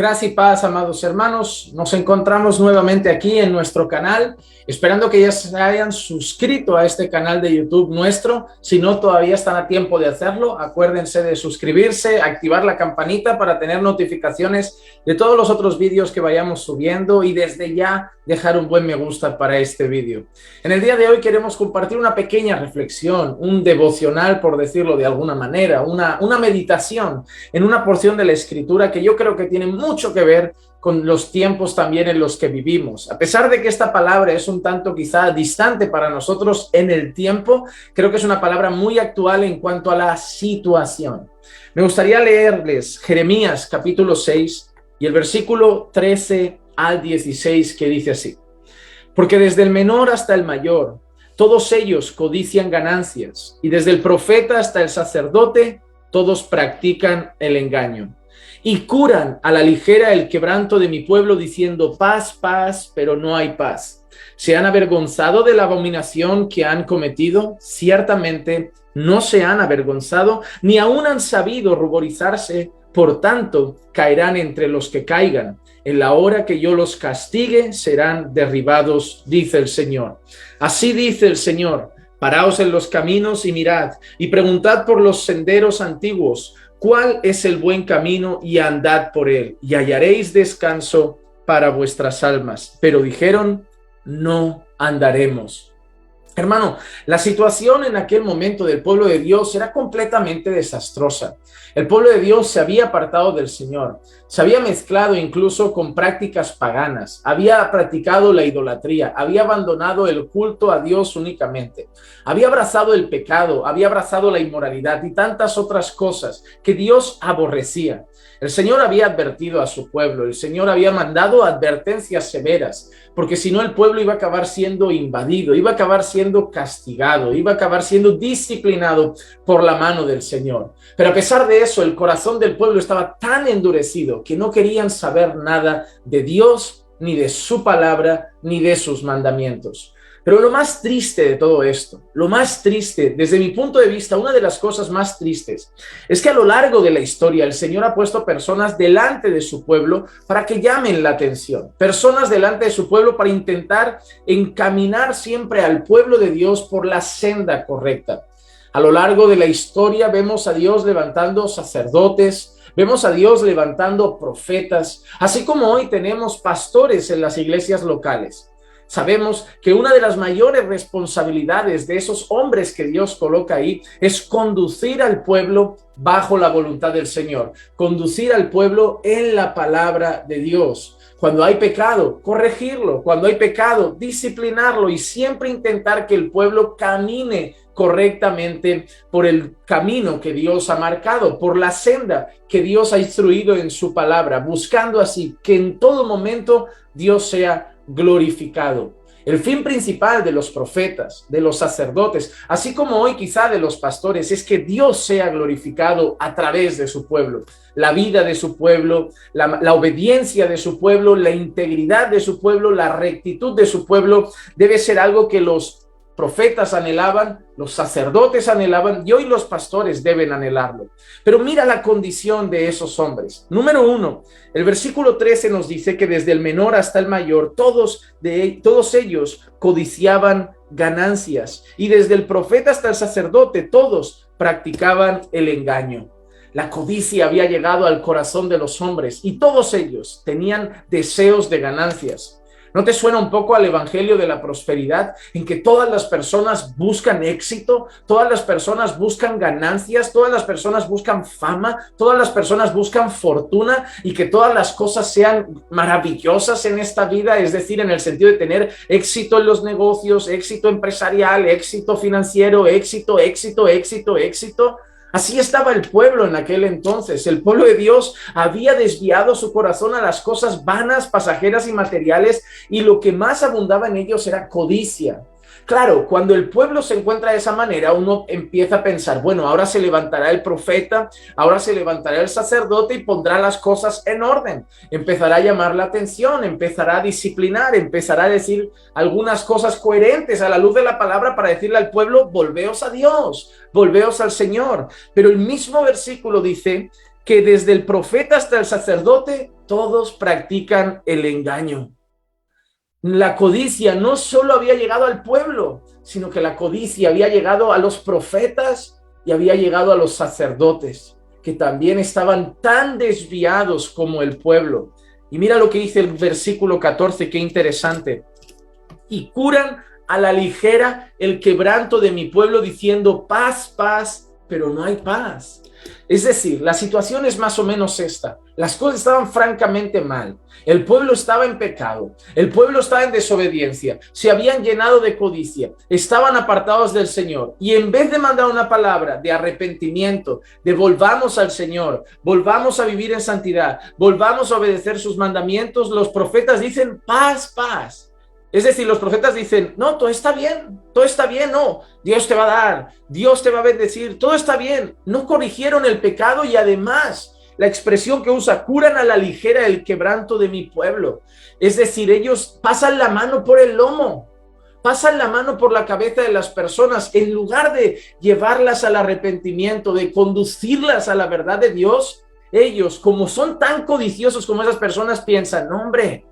Gracia y paz, amados hermanos. Nos encontramos nuevamente aquí en nuestro canal, esperando que ya se hayan suscrito a este canal de YouTube nuestro. Si no, todavía están a tiempo de hacerlo. Acuérdense de suscribirse, activar la campanita para tener notificaciones de todos los otros vídeos que vayamos subiendo y desde ya dejar un buen me gusta para este vídeo. En el día de hoy queremos compartir una pequeña reflexión, un devocional, por decirlo de alguna manera, una meditación en una porción de la Escritura que yo creo que tiene mucho que ver con los tiempos también en los que vivimos. A pesar de que esta palabra es un tanto quizá distante para nosotros en el tiempo, creo que es una palabra muy actual en cuanto a la situación. Me gustaría leerles Jeremías capítulo 6 y el versículo 13 al 16 que dice así: porque desde el menor hasta el mayor, todos ellos codician ganancias, y desde el profeta hasta el sacerdote, todos practican el engaño. Y curan a la ligera el quebranto de mi pueblo, diciendo paz, paz, pero no hay paz. ¿Se han avergonzado de la abominación que han cometido? Ciertamente no se han avergonzado, ni aún han sabido ruborizarse. Por tanto, caerán entre los que caigan. En la hora que yo los castigue, serán derribados, dice el Señor. Así dice el Señor: paraos en los caminos y mirad, y preguntad por los senderos antiguos, cuál es el buen camino, y andad por él, y hallaréis descanso para vuestras almas. Pero dijeron: no andaremos. Hermano, la situación en aquel momento del pueblo de Dios era completamente desastrosa. El pueblo de Dios se había apartado del Señor, se había mezclado incluso con prácticas paganas, había practicado la idolatría, había abandonado el culto a Dios únicamente, había abrazado el pecado, había abrazado la inmoralidad y tantas otras cosas que Dios aborrecía. El Señor había advertido a su pueblo, el Señor había mandado advertencias severas, porque si no el pueblo iba a acabar siendo invadido, iba a acabar siendo castigado, iba a acabar siendo disciplinado por la mano del Señor. Pero a pesar de eso, el corazón del pueblo estaba tan endurecido que no querían saber nada de Dios, ni de su palabra, ni de sus mandamientos. Pero lo más triste de todo esto, lo más triste, desde mi punto de vista, una de las cosas más tristes, es que a lo largo de la historia el Señor ha puesto personas delante de su pueblo para que llamen la atención, personas delante de su pueblo para intentar encaminar siempre al pueblo de Dios por la senda correcta. A lo largo de la historia vemos a Dios levantando sacerdotes, vemos a Dios levantando profetas, así como hoy tenemos pastores en las iglesias locales. Sabemos que una de las mayores responsabilidades de esos hombres que Dios coloca ahí es conducir al pueblo bajo la voluntad del Señor, conducir al pueblo en la palabra de Dios. Cuando hay pecado, corregirlo. Cuando hay pecado, disciplinarlo y siempre intentar que el pueblo camine correctamente por el camino que Dios ha marcado, por la senda que Dios ha instruido en su palabra, buscando así que en todo momento Dios sea glorificado. El fin principal de los profetas, de los sacerdotes, así como hoy quizá de los pastores, es que Dios sea glorificado a través de su pueblo. La vida de su pueblo, la obediencia de su pueblo, la integridad de su pueblo, la rectitud de su pueblo debe ser algo que los profetas anhelaban, los sacerdotes anhelaban y hoy los pastores deben anhelarlo. Pero mira la condición de esos hombres. Número 1, el versículo 13 nos dice que desde el menor hasta el mayor, todos ellos codiciaban ganancias, y desde el profeta hasta el sacerdote, todos practicaban el engaño. La codicia había llegado al corazón de los hombres y todos ellos tenían deseos de ganancias. ¿No te suena un poco al evangelio de la prosperidad, en que todas las personas buscan éxito, todas las personas buscan ganancias, todas las personas buscan fama, todas las personas buscan fortuna y que todas las cosas sean maravillosas en esta vida? Es decir, en el sentido de tener éxito en los negocios, éxito empresarial, éxito financiero, éxito. Así estaba el pueblo en aquel entonces. El pueblo de Dios había desviado su corazón a las cosas vanas, pasajeras y materiales, y lo que más abundaba en ellos era codicia. Claro, cuando el pueblo se encuentra de esa manera, uno empieza a pensar, bueno, ahora se levantará el profeta, ahora se levantará el sacerdote y pondrá las cosas en orden. Empezará a llamar la atención, empezará a disciplinar, empezará a decir algunas cosas coherentes a la luz de la palabra para decirle al pueblo, volveos a Dios, volveos al Señor. Pero el mismo versículo dice que desde el profeta hasta el sacerdote, todos practican el engaño. La codicia no solo había llegado al pueblo, sino que la codicia había llegado a los profetas y había llegado a los sacerdotes, que también estaban tan desviados como el pueblo. Y mira lo que dice el versículo 14, qué interesante. Y curan a la ligera el quebranto de mi pueblo, diciendo paz, paz, pero no hay paz. Es decir, la situación es más o menos esta. Las cosas estaban francamente mal. El pueblo estaba en pecado. El pueblo estaba en desobediencia. Se habían llenado de codicia. Estaban apartados del Señor. Y en vez de mandar una palabra de arrepentimiento, de volvamos al Señor, volvamos a vivir en santidad, volvamos a obedecer sus mandamientos, los profetas dicen paz, paz. Es decir, los profetas dicen, no, todo está bien, no, Dios te va a dar, Dios te va a bendecir, todo está bien. No corrigieron el pecado y además la expresión que usa, curan a la ligera el quebranto de mi pueblo. Es decir, ellos pasan la mano por el lomo, pasan la mano por la cabeza de las personas, en lugar de llevarlas al arrepentimiento, de conducirlas a la verdad de Dios. Ellos, como son tan codiciosos como esas personas, piensan, no, hombre,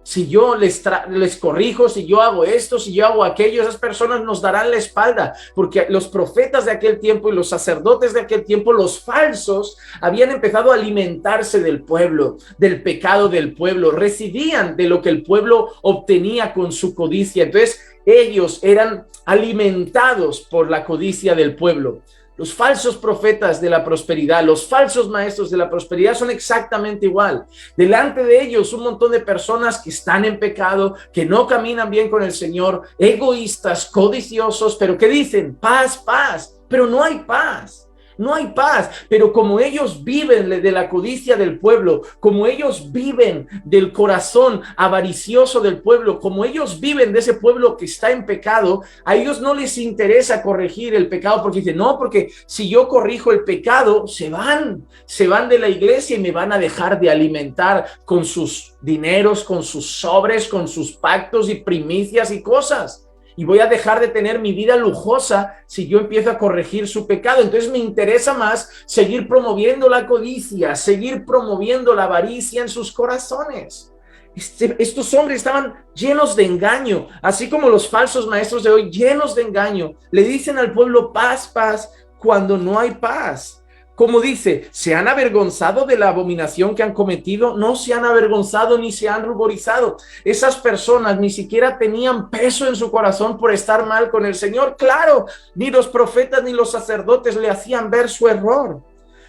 si yo les corrijo, si yo hago esto, si yo hago aquello, esas personas nos darán la espalda, porque los profetas de aquel tiempo y los sacerdotes de aquel tiempo, los falsos, habían empezado a alimentarse del pueblo, del pecado del pueblo, recibían de lo que el pueblo obtenía con su codicia. Entonces ellos eran alimentados por la codicia del pueblo. Los falsos profetas de la prosperidad, los falsos maestros de la prosperidad son exactamente igual. Delante de ellos un montón de personas que están en pecado, que no caminan bien con el Señor, egoístas, codiciosos, pero que dicen paz, paz, pero no hay paz. No hay paz, pero como ellos viven de la codicia del pueblo, como ellos viven del corazón avaricioso del pueblo, como ellos viven de ese pueblo que está en pecado, a ellos no les interesa corregir el pecado, porque dicen, no, porque si yo corrijo el pecado, se van de la iglesia y me van a dejar de alimentar con sus dineros, con sus sobres, con sus pactos y primicias y cosas. Y voy a dejar de tener mi vida lujosa si yo empiezo a corregir su pecado. Entonces me interesa más seguir promoviendo la codicia, seguir promoviendo la avaricia en sus corazones. Estos hombres estaban llenos de engaño, así como los falsos maestros de hoy, llenos de engaño. Le dicen al pueblo paz, paz, cuando no hay paz. Como dice, ¿se han avergonzado de la abominación que han cometido? No se han avergonzado ni se han ruborizado. Esas personas ni siquiera tenían peso en su corazón por estar mal con el Señor. Claro, ni los profetas ni los sacerdotes le hacían ver su error.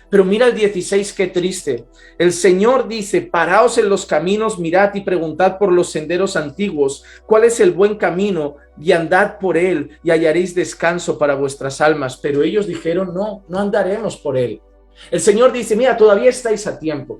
Pero mira el 16, qué triste. El Señor dice, paraos en los caminos, mirad y preguntad por los senderos antiguos, cuál es el buen camino, y andad por él, y hallaréis descanso para vuestras almas. Pero ellos dijeron, no andaremos por él. El Señor dice, mira, todavía estáis a tiempo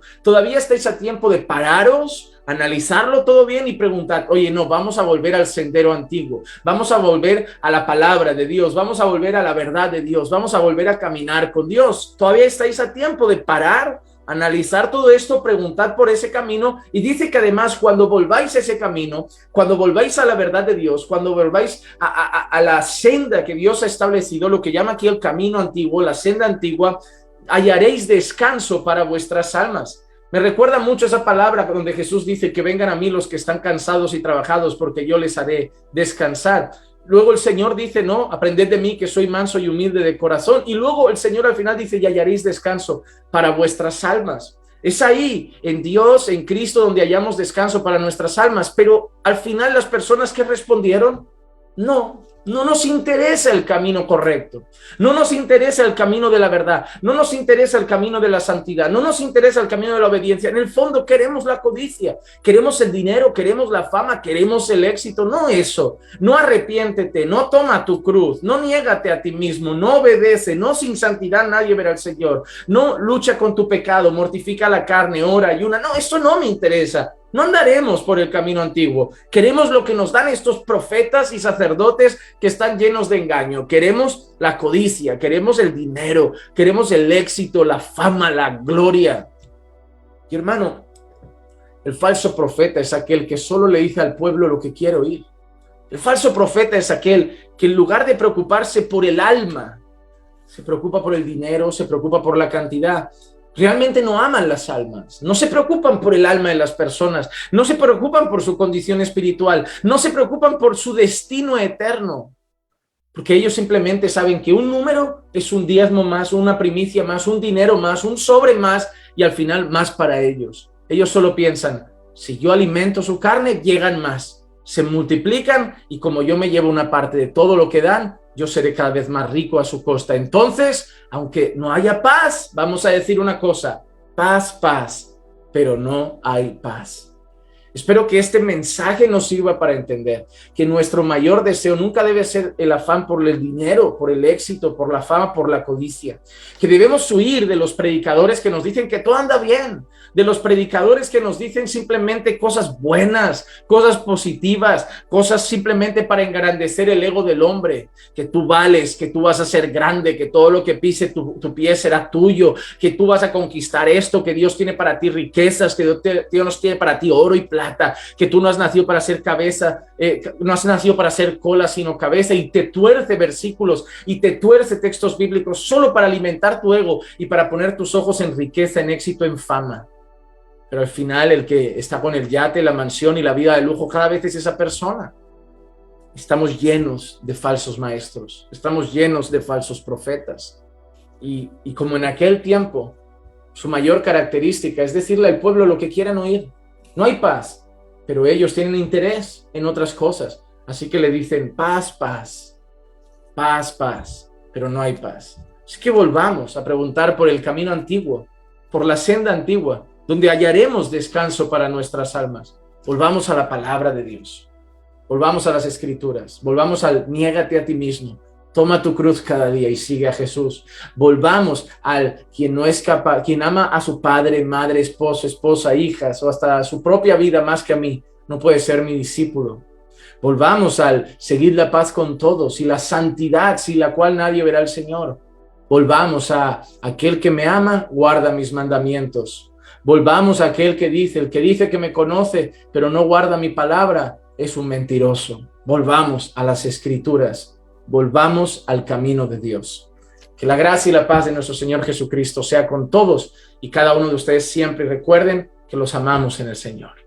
de pararos, analizarlo todo bien y preguntar, oye, no, vamos a volver al sendero antiguo, vamos a volver a la palabra de Dios, vamos a volver a la verdad de Dios, vamos a volver a caminar con Dios. Todavía estáis a tiempo de parar, analizar todo esto, preguntar por ese camino. Y dice que además cuando volváis a ese camino, cuando volváis a la verdad de Dios, cuando volváis a la senda que Dios ha establecido, lo que llama aquí el camino antiguo, la senda antigua, hallaréis descanso para vuestras almas. Me recuerda mucho esa palabra donde Jesús dice que vengan a mí los que están cansados y trabajados porque yo les haré descansar. Luego el Señor dice, no, aprended de mí que soy manso y humilde de corazón. Y luego el Señor al final dice, y hallaréis descanso para vuestras almas. Es ahí, en Dios, en Cristo, donde hallamos descanso para nuestras almas. Pero al final las personas que respondieron, no nos interesa el camino correcto, no nos interesa el camino de la verdad, no nos interesa el camino de la santidad, no nos interesa el camino de la obediencia. En el fondo queremos la codicia, queremos el dinero, queremos la fama, queremos el éxito. No eso, no arrepiéntete, no toma tu cruz, no niégate a ti mismo, no obedece, no sin santidad nadie verá al Señor, no lucha con tu pecado, mortifica la carne, ora, ayuna. No, eso no me interesa. No andaremos por el camino antiguo. Queremos lo que nos dan estos profetas y sacerdotes que están llenos de engaño. Queremos la codicia, queremos el dinero, queremos el éxito, la fama, la gloria. Y hermano, el falso profeta es aquel que solo le dice al pueblo lo que quiere oír. El falso profeta es aquel que en lugar de preocuparse por el alma, se preocupa por el dinero, se preocupa por la cantidad. Realmente no aman las almas, no se preocupan por el alma de las personas, no se preocupan por su condición espiritual, no se preocupan por su destino eterno, porque ellos simplemente saben que un número es un diezmo más, una primicia más, un dinero más, un sobre más y al final más para ellos. Ellos solo piensan, si yo alimento su carne, llegan más, se multiplican y como yo me llevo una parte de todo lo que dan, yo seré cada vez más rico a su costa. Entonces, aunque no haya paz, vamos a decir una cosa, paz, paz, pero no hay paz. Espero que este mensaje nos sirva para entender que nuestro mayor deseo nunca debe ser el afán por el dinero, por el éxito, por la fama, por la codicia. Que debemos huir de los predicadores que nos dicen que todo anda bien, de los predicadores que nos dicen simplemente cosas buenas, cosas positivas, cosas simplemente para engrandecer el ego del hombre, que tú vales, que tú vas a ser grande, que todo lo que pise tu pie será tuyo, que tú vas a conquistar esto, que Dios tiene para ti riquezas, que Dios tiene para ti oro y plata, que tú no has nacido para ser cabeza, no has nacido para ser cola, sino cabeza, y te tuerce versículos y te tuerce textos bíblicos solo para alimentar tu ego y para poner tus ojos en riqueza, en éxito, en fama. Pero al final el que está con el yate, la mansión y la vida de lujo cada vez es esa persona. Estamos llenos de falsos maestros, estamos llenos de falsos profetas. Y como en aquel tiempo, su mayor característica es decirle al pueblo lo que quieran oír. No hay paz, pero ellos tienen interés en otras cosas. Así que le dicen paz, paz, paz, paz, pero no hay paz. Así que volvamos a preguntar por el camino antiguo, por la senda antigua, donde hallaremos descanso para nuestras almas. Volvamos a la palabra de Dios. Volvamos a las escrituras. Volvamos al niégate a ti mismo. Toma tu cruz cada día y sigue a Jesús. Volvamos al quien no es capaz, quien ama a su padre, madre, esposo, esposa, hijas o hasta su propia vida más que a mí, no puede ser mi discípulo. Volvamos al seguir la paz con todos y la santidad sin la cual nadie verá al Señor. Volvamos a aquel que me ama, guarda mis mandamientos. Volvamos a aquel que dice, el que dice que me conoce, pero no guarda mi palabra, es un mentiroso. Volvamos a las escrituras. Volvamos al camino de Dios. Que la gracia y la paz de nuestro Señor Jesucristo sea con todos y cada uno de ustedes siempre. Recuerden que los amamos en el Señor.